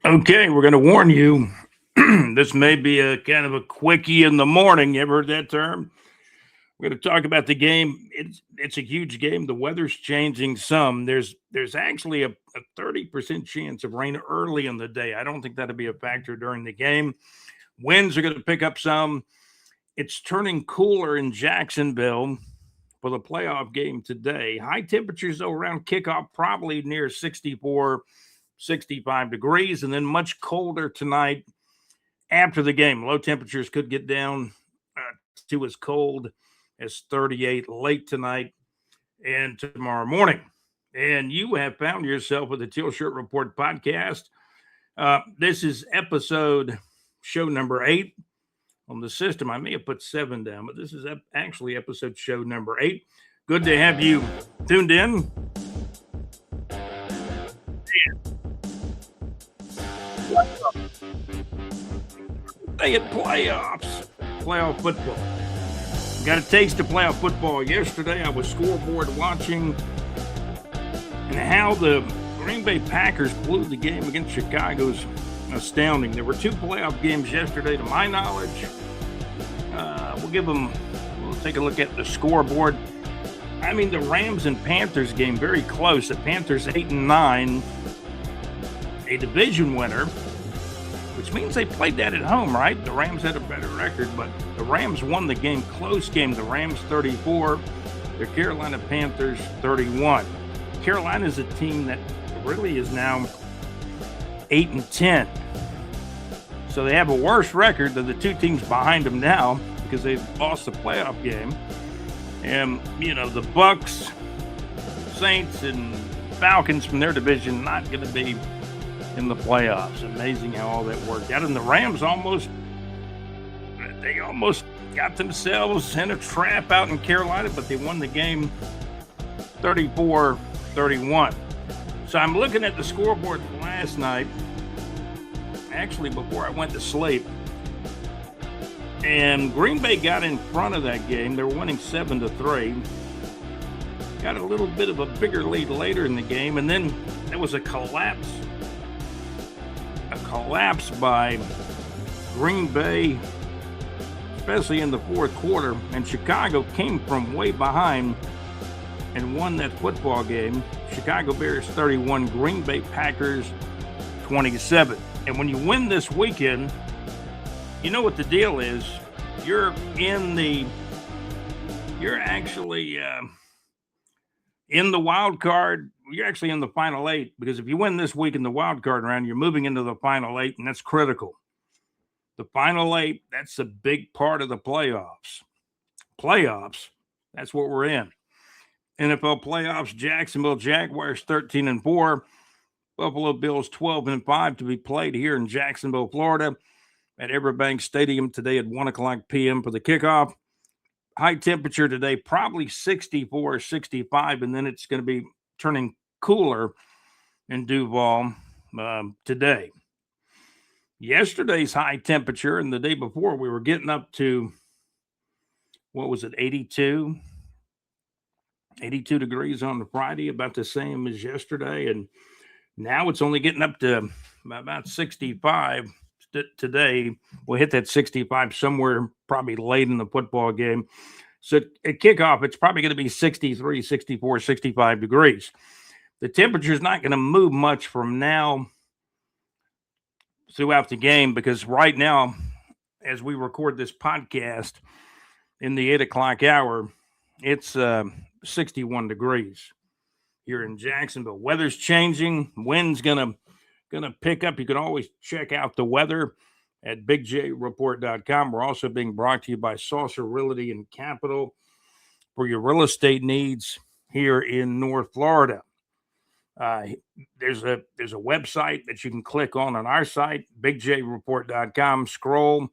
Okay, we're going to warn you. This may be a kind of a quickie in the morning. You ever heard that term? We're going to talk about the game. It's a huge game. The weather's changing some. There's actually a 30% chance of rain early in the day. I don't think that'll be a factor during the game. Winds are going to pick up some. It's turning cooler in Jacksonville for the playoff game today. High temperatures though around kickoff, probably near 64, 65 degrees, and then much colder tonight after the game. Low temperatures could get down to as cold as 38 late tonight and tomorrow morning. And you have found yourself with the Teal Shirt Report podcast. This is episode show number 8 on the system. I may have put 7 down, but this is actually episode show number 8. Good to have you tuned in. They at playoff football. Got a taste of playoff football yesterday. I was scoreboard watching and how the Green Bay Packers blew the game against Chicago's astounding. There were 2 playoff games yesterday, to my knowledge. We'll take a look at the scoreboard. I mean, the Rams and Panthers game, very close. The Panthers 8-9, a division winner, which means they played that at home, right? The Rams had a better record, but the Rams won the game, close game. The Rams 34, the Carolina Panthers 31. Carolina is a team that really is now 8-10. So they have a worse record than the 2 teams behind them now because they've lost the playoff game. And, the Bucks, Saints, and Falcons from their division not going to be in the playoffs. Amazing how all that worked out. And the Rams almost got themselves in a trap out in Carolina, but they won the game 34-31. So I'm looking at the scoreboard from last night, actually before I went to sleep, and Green Bay got in front of that game. They were winning 7-3. Got a little bit of a bigger lead later in the game, and then there was a collapse by Green Bay, especially in the fourth quarter, and Chicago came from way behind and won that football game. Chicago Bears 31, Green Bay Packers 27. And when you win this weekend, you know what the deal is. You're actually in the wild card. You're actually in the final 8, because if you win this week in the wild card round, you're moving into the final 8, and that's critical. The final 8, that's a big part of the playoffs. That's what we're in. NFL playoffs, Jacksonville Jaguars 13-4, Buffalo Bills 12-5 to be played here in Jacksonville, Florida at Everbank Stadium today at 1:00 p.m. for the kickoff. High temperature today, probably 64, 65, and then it's going to be turning cooler in Duval today. Yesterday's high temperature and the day before, we were getting up to, 82 degrees on the Friday, about the same as yesterday. And now it's only getting up to about 65 today. We'll hit that 65 somewhere probably late in the football game. So at kickoff, it's probably going to be 63, 64, 65 degrees. The temperature is not going to move much from now throughout the game, because right now, as we record this podcast in the 8:00 hour, it's 61 degrees here in Jacksonville. Weather's changing. Wind's gonna pick up. You can always check out the weather at bigjreport.com. We're also being brought to you by Saucer Realty and Capital for your real estate needs here in North Florida. There's a website that you can click on our site, bigjreport.com. Scroll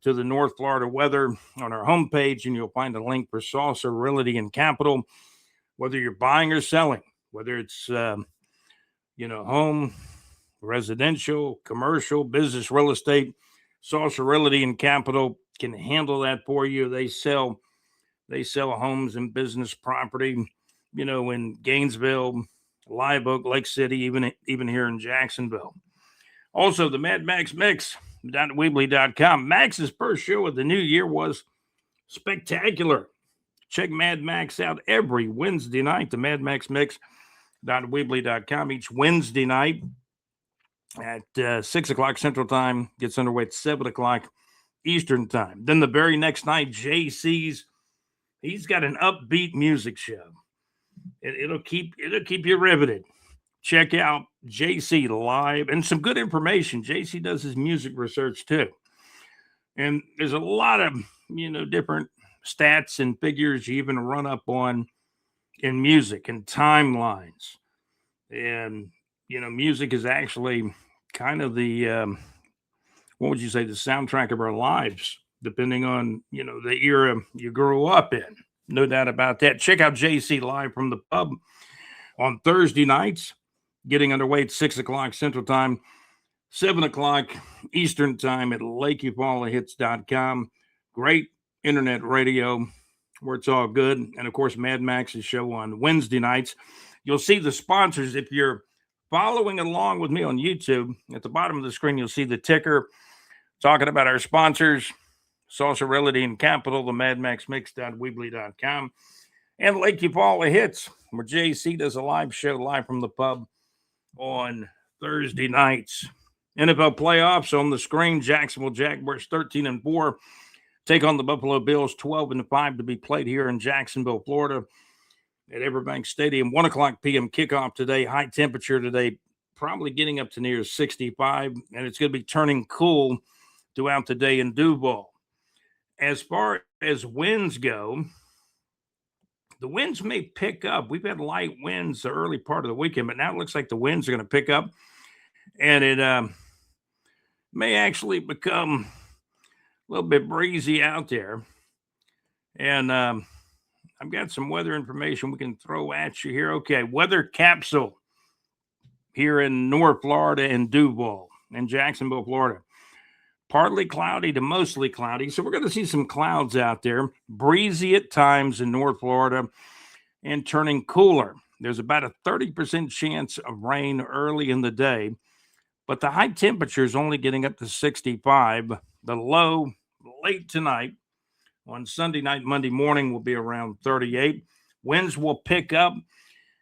to the North Florida weather on our homepage, and you'll find a link for Saucer Realty and Capital. Whether you're buying or selling, whether it's home, residential, commercial, business, real estate, Saucer Realty and Capital can handle that for you. They sell homes and business property, in Gainesville, Live Oak, Lake City, even here in Jacksonville. Also, the Mad Max Mix down at Weebly.com. Max's first show of the new year was spectacular. Check Mad Max out every Wednesday night. The Mad Max Mix down at Weebly.com each Wednesday night at 6 o'clock Central Time. Gets underway at 7 o'clock Eastern Time. Then the very next night, JC's, he's got an upbeat music show. It'll keep you riveted. Check out JC live and some good information. JC does his music research too. And there's a lot of, different stats and figures you even run up on in music and timelines. And, music is actually kind of the, what would you say, the soundtrack of our lives, depending on, the era you grew up in. No doubt about that. Check out JC live from the pub on Thursday nights, getting underway at 6 o'clock Central Time, 7 o'clock Eastern Time at LakeyPaulahits.com. Great internet radio where it's all good. And, of course, Mad Max's show on Wednesday nights. You'll see the sponsors. If you're following along with me on YouTube, at the bottom of the screen, you'll see the ticker talking about our sponsors, Salsa Realty and Capital, the Mad Max Mix.weebly.com, and Lakey Paula Hits, where JC does a live show live from the pub on Thursday nights. NFL playoffs on the screen. Jacksonville Jaguars 13-4 take on the Buffalo Bills 12-5 to be played here in Jacksonville, Florida at Everbank Stadium. 1 o'clock p.m. kickoff today. High temperature today, probably getting up to near 65, and it's going to be turning cool throughout the day in Duval. As far as winds go, the winds may pick up. We've had light winds the early part of the weekend, but now it looks like the winds are going to pick up, and it may actually become a little bit breezy out there. And I've got some weather information we can throw at you here. Okay, weather capsule here in North Florida and Duval and Jacksonville, Florida. Partly cloudy to mostly cloudy. So we're going to see some clouds out there. Breezy at times in North Florida and turning cooler. There's about a 30% chance of rain early in the day, but the high temperature is only getting up to 65. The low late tonight on Sunday night, Monday morning will be around 38. Winds will pick up,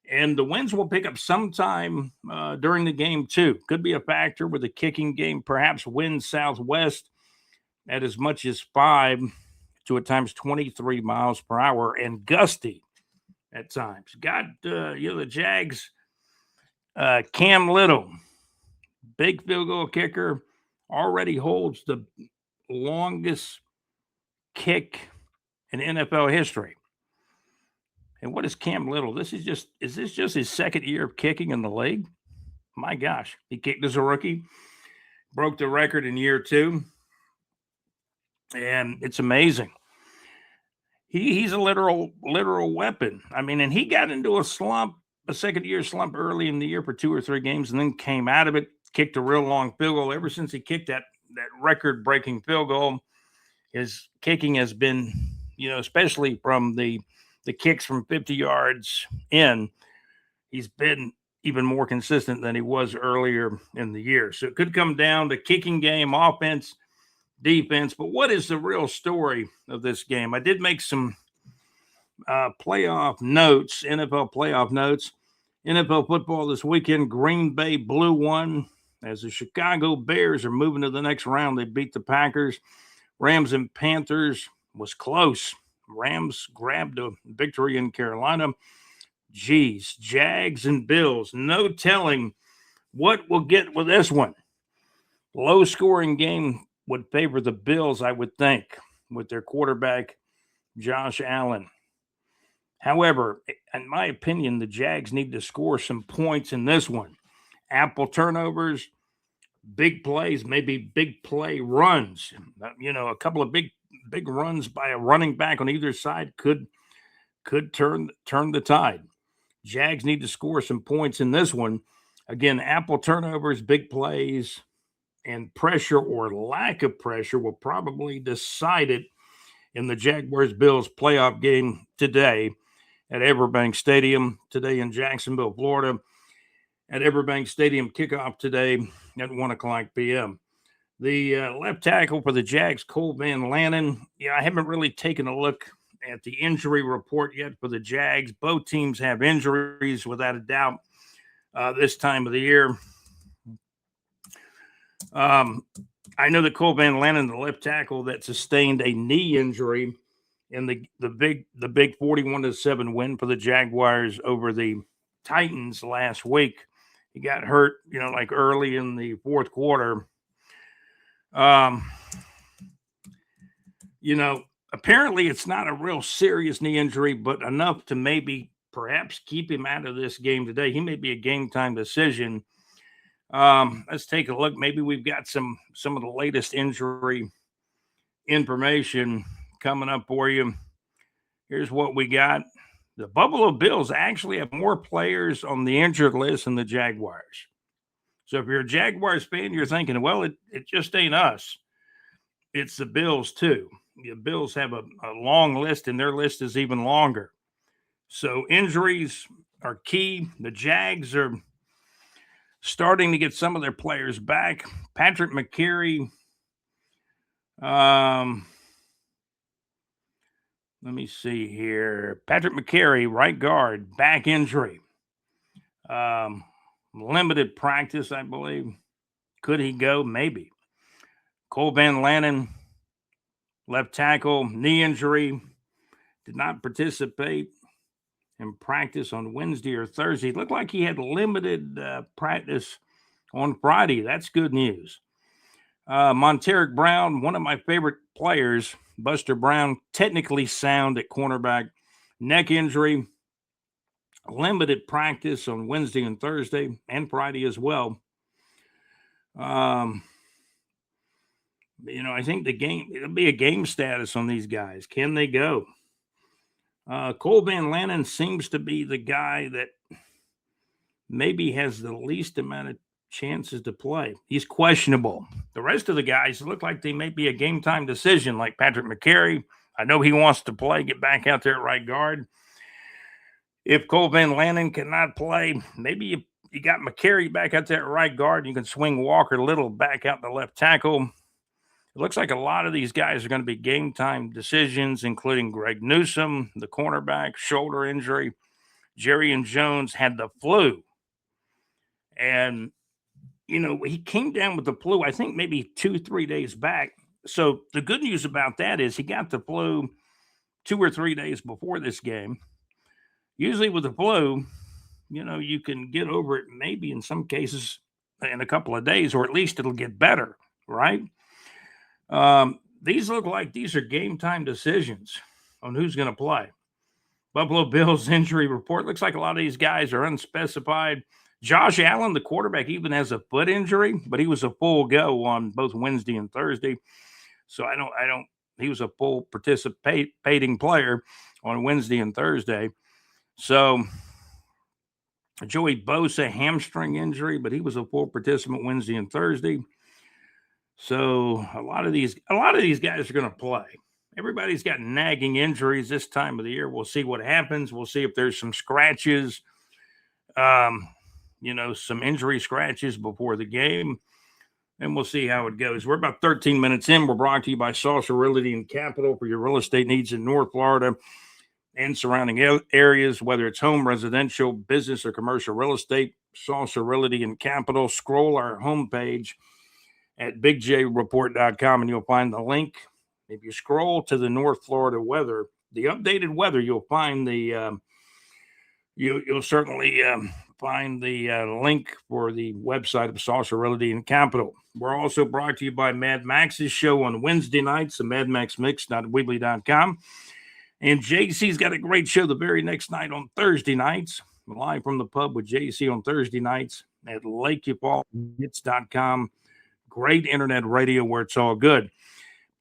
and the winds will pick up sometime during the game too. Could be a factor with a kicking game, perhaps wind southwest at as much as 5 to at times 23 miles per hour and gusty at times. Got, the Jags, Cam Little, big field goal kicker, already holds the longest kick in NFL history. And what is Cam Little? Is this just his second year of kicking in the league? My gosh, he kicked as a rookie, broke the record in year 2, and it's amazing. He's a literal weapon. I mean, and he got into a second-year slump early in the year for 2 or 3 games, and then came out of it, kicked a real long field goal. Ever since he kicked that record-breaking field goal, his kicking has been, especially from the kicks from 50 yards in, he's been even more consistent than he was earlier in the year. So it could come down to kicking game, offense, defense. But what is the real story of this game? I did make some playoff notes, NFL playoff notes. NFL football this weekend, Green Bay blew one as the Chicago Bears are moving to the next round. They beat the Packers. Rams and Panthers was close. Rams grabbed a victory in Carolina. Jags and Bills. No telling what we'll get with this one. Low-scoring game would favor the Bills, I would think, with their quarterback, Josh Allen. However, in my opinion, the Jags need to score some points in this one. Ample turnovers, big plays, maybe big play runs. A couple of big runs by a running back on either side could turn the tide. Jags need to score some points in this one. Again, ample turnovers, big plays, and pressure or lack of pressure will probably decide it in the Jaguars-Bills playoff game today at Everbank Stadium, today in Jacksonville, Florida. at Everbank Stadium. Kickoff today at 1 o'clock p.m. The left tackle for the Jags, Cole Van Lannon. Yeah, I haven't really taken a look at the injury report yet for the Jags. Both teams have injuries, without a doubt, this time of the year. I know that Cole Van Lannon, the left tackle, that sustained a knee injury in the big 41-7 win for the Jaguars over the Titans last week. He got hurt, like early in the fourth quarter. Apparently it's not a real serious knee injury, but enough to maybe perhaps keep him out of this game today. He may be a game time decision. Let's take a look. Maybe we've got some of the latest injury information coming up for you. Here's what we got. The Buffalo Bills actually have more players on the injured list than the Jaguars. So if you're a Jaguars fan, you're thinking, well, it just ain't us. It's the Bills too. The Bills have a long list, and their list is even longer. So injuries are key. The Jags are starting to get some of their players back. Patrick McCary, let me see here. Patrick McCary, right guard, back injury. Limited practice, I believe. Could he go? Maybe. Cole Van Lannon, left tackle, knee injury, did not participate in practice on Wednesday or Thursday. It looked like he had limited practice on Friday. That's good news. Monteric Brown, one of my favorite players, Buster Brown, technically sound at cornerback, neck injury, limited practice on Wednesday and Thursday and Friday as well. I think it'll be a game status on these guys. Can they go? Cole Van Lannon seems to be the guy that maybe has the least amount of chances to play. He's questionable. The rest of the guys look like they may be a game time decision, like Patrick McCary. I know he wants to play, get back out there at right guard. If Cole Van Lannon cannot play, maybe you got McCary back out there at right guard. You can swing Walker Little back out the left tackle. It looks like a lot of these guys are going to be game time decisions, including Greg Newsome, the cornerback, shoulder injury. Jerry and Jones had the flu. And, he came down with the flu, I think maybe 2-3 days back. So the good news about that is he got the flu 2 or 3 days before this game. Usually with the flu, you can get over it maybe in some cases in a couple of days, or at least it'll get better, right? These look like these are game time decisions on who's going to play. Buffalo Bills injury report looks like a lot of these guys are unspecified. Josh Allen, the quarterback, even has a foot injury, but he was a full go on both Wednesday and Thursday. So he was a full participating player on Wednesday and Thursday. So Joey Bosa, hamstring injury, but he was a full participant Wednesday and Thursday. So a lot of these guys are going to play. Everybody's got nagging injuries this time of the year. We'll see what happens. We'll see if there's some scratches, some injury scratches before the game, and we'll see how it goes. We're about 13 minutes in. We're brought to you by Saucer Realty and Capital for your real estate needs in North Florida and surrounding areas, whether it's home, residential, business, or commercial real estate. Saucer Realty and Capital. Scroll our homepage at bigjreport.com and you'll find the link. If you scroll to the North Florida weather, the updated weather, you'll find the you'll certainly find the link for the website of Saucer Realty and Capital. We're also brought to you by Mad Max's show on Wednesday nights, the Mad Max Mix.weebly.com. And JC's got a great show the very next night on Thursday nights, live from the pub with JC on Thursday nights at LakeUpallHits.com. Great internet radio where it's all good.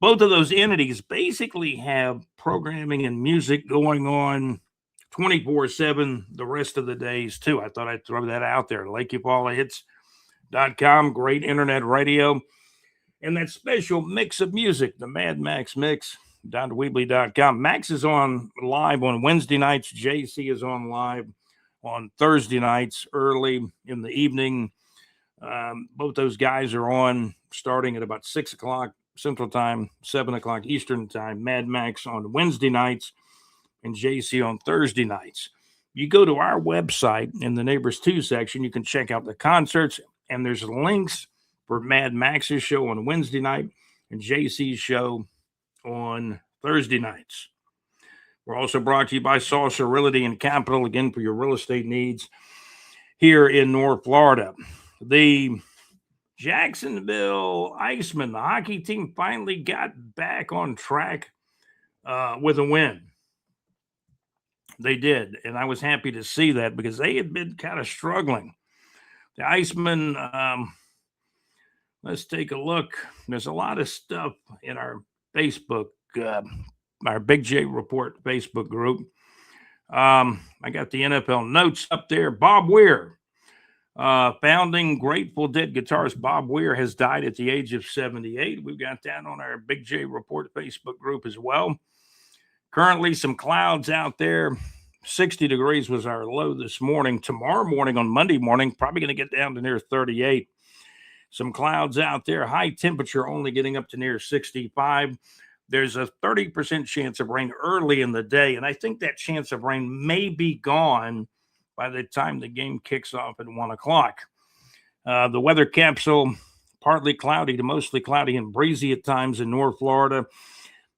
Both of those entities basically have programming and music going on 24/7 the rest of the days too. I thought I'd throw that out there. LakeUpallHits.com, great internet radio. And that special mix of music, the Mad Max Mix.weebly.com. Max is on live on Wednesday nights. JC is on live on Thursday nights early in the evening. Both those guys are on starting at about 6 o'clock Central Time, 7 o'clock Eastern Time. Mad Max on Wednesday nights and JC on Thursday nights. You go to our website in the Neighbors 2 section, you can check out the concerts, and there's links for Mad Max's show on Wednesday night and JC's show on Thursday nights. We're also brought to you by Saucer Realty and Capital, again, for your real estate needs here in North Florida. The Jacksonville Icemen, the hockey team, finally got back on track with a win. They did, and I was happy to see that because they had been kind of struggling. The Icemen, let's take a look. There's a lot of stuff in our Facebook, our Big J Report Facebook group. I got the NFL notes up there. Bob Weir, founding Grateful Dead guitarist Bob Weir, has died at the age of 78. We've got that on our Big J Report Facebook group as well. Currently, some clouds out there. 60 degrees was our low this morning. Tomorrow morning, on Monday morning, probably going to get down to near 38. Some clouds out there. High temperature only getting up to near 65. There's a 30% chance of rain early in the day, and I think that chance of rain may be gone by the time the game kicks off at 1 o'clock. The weather capsule, partly cloudy to mostly cloudy and breezy at times in North Florida,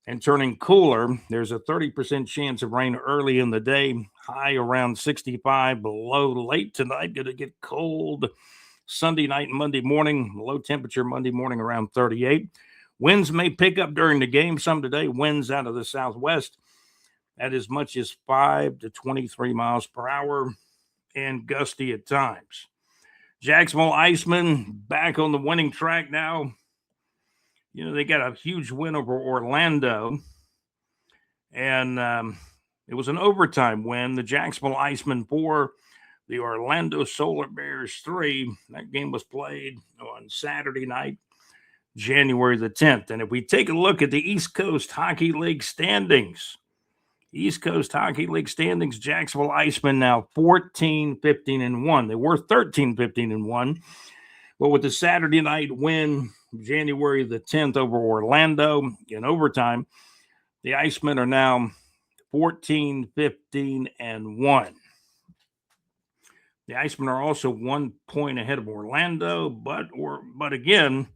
and turning cooler. There's a 30% chance of rain early in the day, high around 65, below late tonight. Going to get cold Sunday night and Monday morning, low temperature Monday morning around 38. Winds may pick up during the game some today. Winds out of the southwest at as much as 5 to 23 miles per hour and gusty at times. Jacksonville Icemen back on the winning track now. You know, they got a huge win over Orlando, and it was an overtime win. The Jacksonville Icemen 4, the Orlando Solar Bears 3. That game was played on Saturday night, January the 10th. And if we take a look at the East Coast Hockey League standings, Jacksonville Icemen now 14-15-1. They were 13-15-1. But with the Saturday night win, January the 10th over Orlando in overtime, the Icemen are now 14-15-1. The Icemen are also 1 point ahead of Orlando, but again,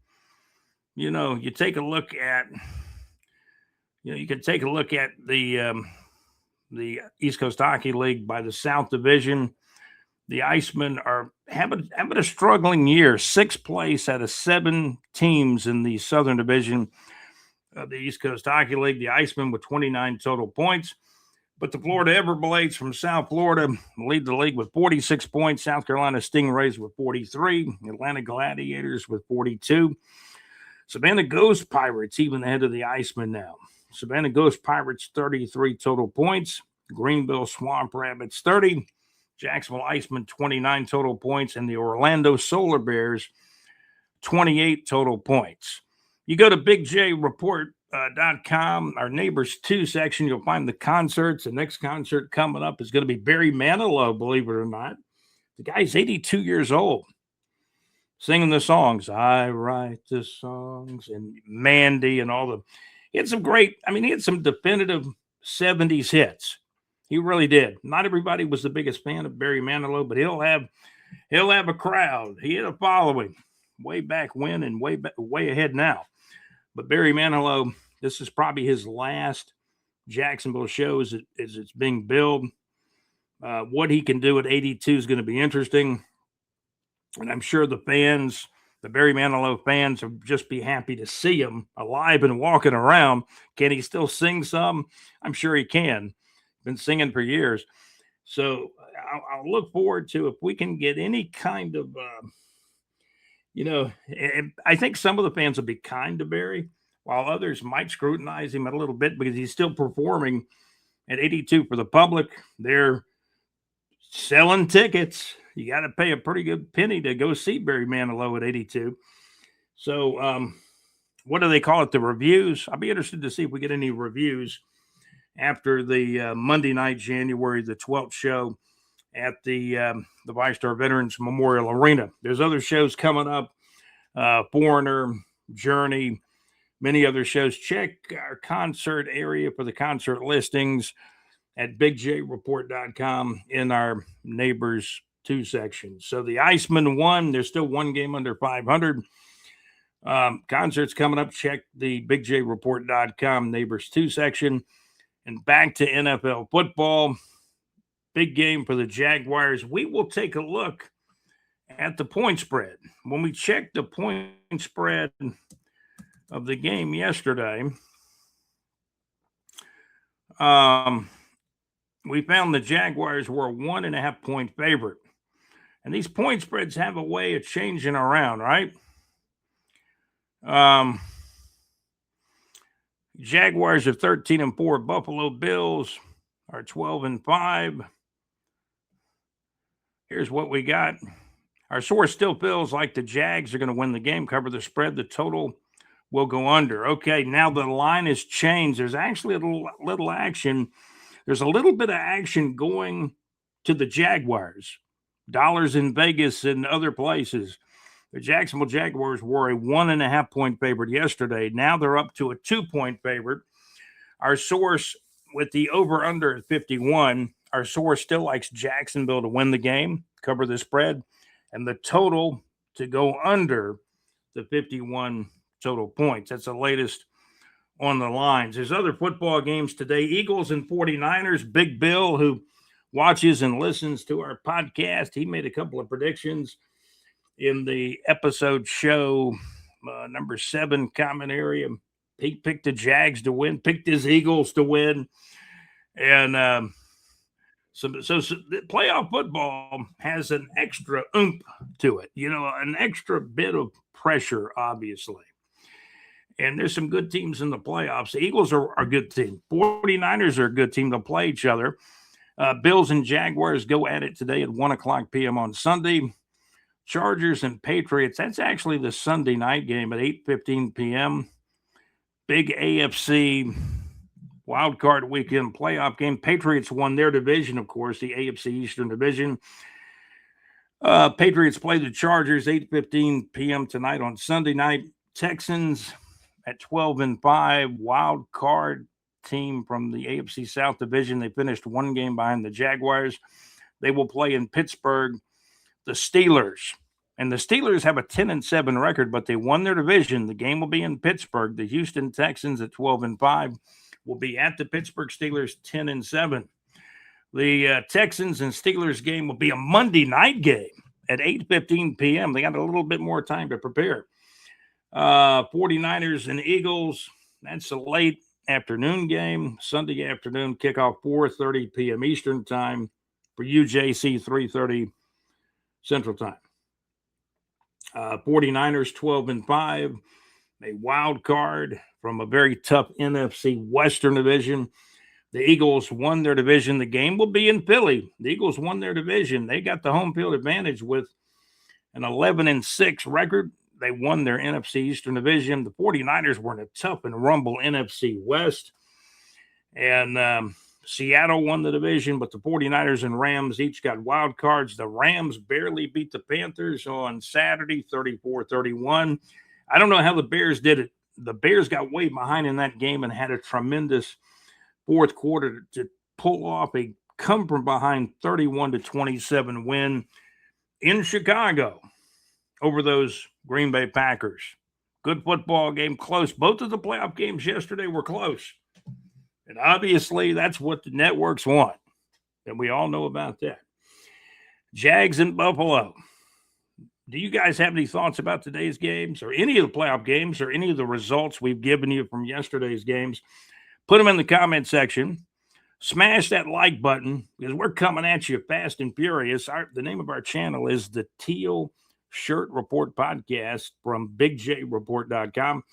you know, you take a look at, you can take a look at the East Coast Hockey League by the South Division. The Icemen are having a struggling year. 6th place out of 7 teams in the Southern Division of the East Coast Hockey League. The Icemen with 29 total points. But the Florida Everblades from South Florida lead the league with 46 points. South Carolina Stingrays with 43. Atlanta Gladiators with 42. Savannah Ghost Pirates even ahead of the Icemen now. Savannah Ghost Pirates 33 total points. Greenville Swamp Rabbits 30. Jacksonville Icemen 29 total points, and the Orlando Solar Bears 28 total points. You go to bigjreport.com, our Neighbors 2 section, you'll find the concerts. The next concert coming up is going to be Barry Manilow, believe it or not. The guy's 82 years old, singing the songs. I write the songs, and Mandy and all the. He had some great, he had some definitive 70s hits. He really did. Not everybody was the biggest fan of Barry Manilow, but he'll have a crowd. He had a following way back when and way ahead now. But Barry Manilow, this is probably his last Jacksonville show as it's being billed. What he can do at 82 is going to be interesting. And I'm sure the fans, the Barry Manilow fans, will just be happy to see him alive and walking around. Can he still sing some? I'm sure he can. Been singing for years. So I'll look forward to if we can get any kind of, I think some of the fans will be kind to Barry, while others might scrutinize him a little bit because he's still performing at 82 for the public. They're selling tickets. You got to pay a pretty good penny to go see Barry Manilow at 82. So what do they call it? The reviews. I'll be interested to see if we get any reviews after the Monday night, January the 12th show at the ViStar Veterans Memorial Arena. There's other shows coming up, Foreigner, Journey, many other shows. Check our concert area for the concert listings at bigjreport.com in our Neighbors 2 section. So the Iceman won. There's still one game under 500. Concerts coming up. Check the bigjreport.com Neighbors 2 section. And back to NFL football. Big game for the Jaguars. We will take a look at the point spread. When we checked the point spread of the game yesterday, we found the Jaguars were a 1.5 point favorite. And these point spreads have a way of changing around, right? Jaguars are 13-4. Buffalo Bills are 12-5. Here's what we got. Our source still feels like the Jags are going to win the game, cover the spread. The total will go under. Okay, now the line has changed. There's actually a little action. There's a little bit of action going to the Jaguars. Dollars in Vegas and other places. The Jacksonville Jaguars were a 1.5 point favorite yesterday. Now they're up to a 2 point favorite. Our source with the over-under at 51, our source still likes Jacksonville to win the game, cover the spread, and the total to go under the 51 total points. That's the latest on the lines. There's other football games today. Eagles and 49ers. Big Bill, who watches and listens to our podcast, he made a couple of predictions in the episode show number 7 comment area. He picked the Jags to win, picked his Eagles to win. And so the playoff football has an extra oomph to it, an extra bit of pressure, obviously. And there's some good teams in the playoffs. The Eagles are a good team. 49ers are a good team. They'll play each other. Bills and Jaguars go at it today at 1:00 p.m. on Sunday. Chargers and Patriots, that's actually the Sunday night game at 8:15 p.m. Big AFC wild card weekend playoff game. Patriots won their division, of course, the AFC Eastern Division. Patriots play the Chargers 8:15 p.m. tonight on Sunday night. Texans at 12-5, wild card team from the AFC South Division. They finished one game behind the Jaguars. They will play in Pittsburgh. The Steelers. And the Steelers have a 10-7 record, but they won their division. The game will be in Pittsburgh. The Houston Texans at 12-5 will be at the Pittsburgh Steelers 10-7. The Texans and Steelers game will be a Monday night game at 8:15 p.m. They got a little bit more time to prepare. 49ers and Eagles, that's a late afternoon game. Sunday afternoon kickoff 4:30 p.m. Eastern time. For UJC, 3:30 Central Time. 49ers 12-5, a wild card from a very tough NFC Western division. The Eagles won their division. The game will be in Philly. The Eagles won their division. They got the home field advantage with an 11-6 record. They won their NFC Eastern division. The 49ers were in a tough and rumble NFC West. And Seattle won the division, but the 49ers and Rams each got wild cards. The Rams barely beat the Panthers on Saturday, 34-31. I don't know how the Bears did it. The Bears got way behind in that game and had a tremendous fourth quarter to pull off a come from behind 31-27 win in Chicago over those Green Bay Packers. Good football game, close. Both of the playoff games yesterday were close. And obviously, that's what the networks want. And we all know about that. Jags and Buffalo. Do you guys have any thoughts about today's games or any of the playoff games or any of the results we've given you from yesterday's games? Put them in the comment section. Smash that like button because we're coming at you fast and furious. The name of our channel is the Teal Shirt Report Podcast from bigjreport.com.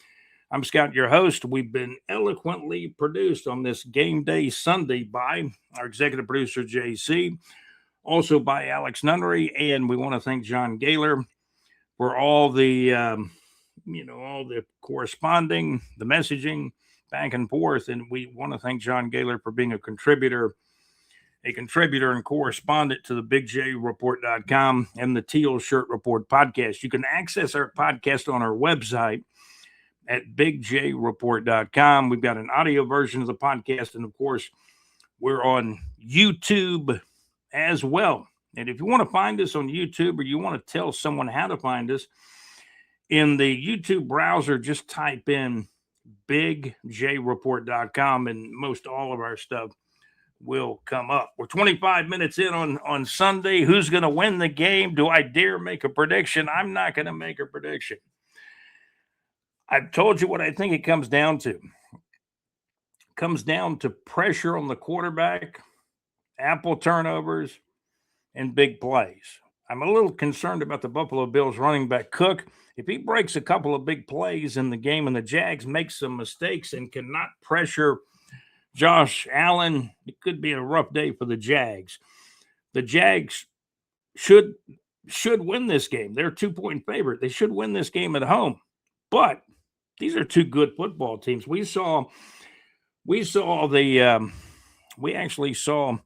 I'm Scott, your host. We've been eloquently produced on this game day Sunday by our executive producer, JC, also by Alex Nunnery, and we want to thank John Gaylor for all the, all the corresponding, the messaging back and forth, and we want to thank John Gaylor for being a contributor a contributor and correspondent to the BigJReport.com and the Teal Shirt Report podcast. You can access our podcast on our website at BigJReport.com. We've got an audio version of the podcast, and of course, we're on YouTube as well. And if you want to find us on YouTube, or you want to tell someone how to find us, in the YouTube browser, just type in BigJReport.com, and most all of our stuff will come up. We're 25 minutes in on Sunday. Who's going to win the game? Do I dare make a prediction? I'm not going to make a prediction. I've told you what I think it comes down to. It comes down to pressure on the quarterback, ample turnovers, and big plays. I'm a little concerned about the Buffalo Bills running back Cook. If he breaks a couple of big plays in the game and the Jags make some mistakes and cannot pressure Josh Allen, it could be a rough day for the Jags. The Jags should win this game. They're a 2-point favorite. They should win this game at home. But these are two good football teams. We actually saw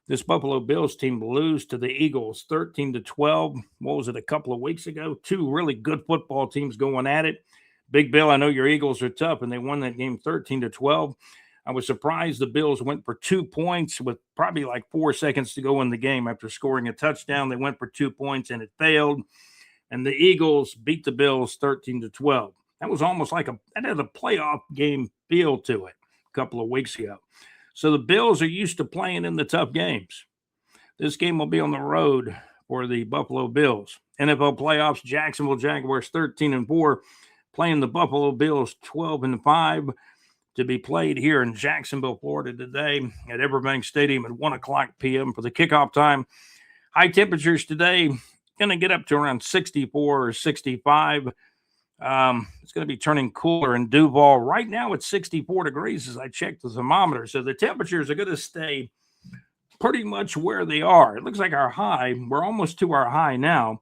this Buffalo Bills team lose to the Eagles 13-12. What was it, a couple of weeks ago? Two really good football teams going at it. Big Bill, I know your Eagles are tough, and they won that game 13-12. I was surprised the Bills went for 2 points with probably like 4 seconds to go in the game after scoring a touchdown. They went for 2 points, and it failed. And the Eagles beat the Bills 13-12. That was almost like that had a playoff game feel to it a couple of weeks ago. So the Bills are used to playing in the tough games. This game will be on the road for the Buffalo Bills. NFL playoffs, Jacksonville Jaguars 13-4, playing the Buffalo Bills 12-5, to be played here in Jacksonville, Florida today at Everbank Stadium at 1:00 p.m. for the kickoff time. High temperatures today, going to get up to around 64 or 65. It's going to be turning cooler in Duval. Right now it's 64 degrees as I check the thermometer. So the temperatures are going to stay pretty much where they are. It looks like our high, we're almost to our high now.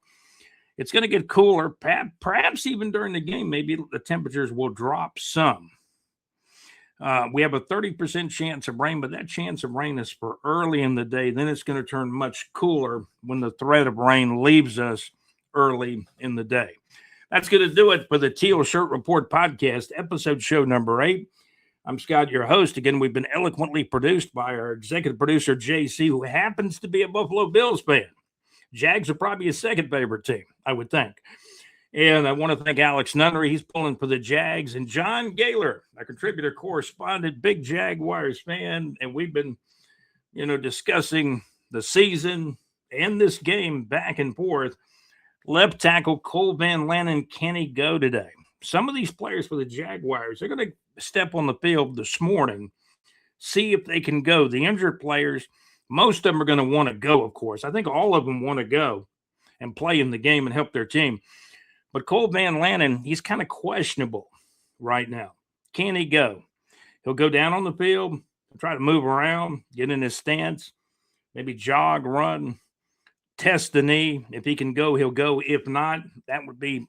It's going to get cooler. Perhaps even during the game, maybe the temperatures will drop some. We have a 30% chance of rain, but that chance of rain is for early in the day. Then it's going to turn much cooler when the threat of rain leaves us early in the day. That's going to do it for the Teal Shirt Report podcast, episode show number 8. I'm Scott, your host. Again, we've been eloquently produced by our executive producer, JC, who happens to be a Buffalo Bills fan. Jags are probably his second favorite team, I would think. And I want to thank Alex Nunnery. He's pulling for the Jags. And John Gaylor, our contributor, correspondent, big Jaguars fan. And we've been, discussing the season and this game back and forth. Left tackle Cole Van Lannon, can he go today? Some of these players for the Jaguars, they're going to step on the field this morning, see if they can go. The injured players, most of them are going to want to go, of course. I think all of them want to go and play in the game and help their team. But Cole Van Lannon, he's kind of questionable right now. Can he go? He'll go down on the field, try to move around, get in his stance, maybe jog, run, test the knee. If he can go, he'll go. If not, that would be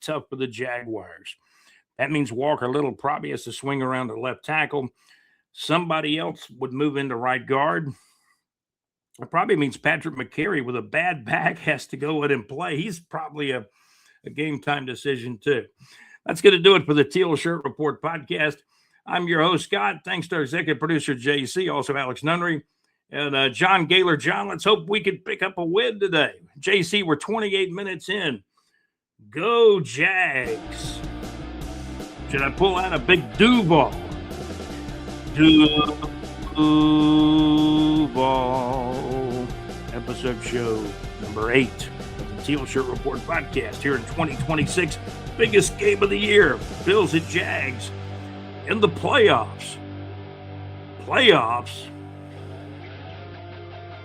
tough for the Jaguars. That means Walker Little probably has to swing around to left tackle. Somebody else would move into right guard. It probably means Patrick McCary with a bad back has to go in and play. He's probably a game time decision too. That's going to do it for the Teal Shirt Report podcast. I'm your host, Scott. Thanks to our executive producer, JC, also Alex Nunnery. And John Gaylor. John, let's hope we can pick up a win today. JC, we're 28 minutes in. Go Jags. Should I pull out a big Duval? Duval. Episode show number 8 of the Teal Shirt Report podcast here in 2026. Biggest game of the year. Bills and Jags in the playoffs. Playoffs?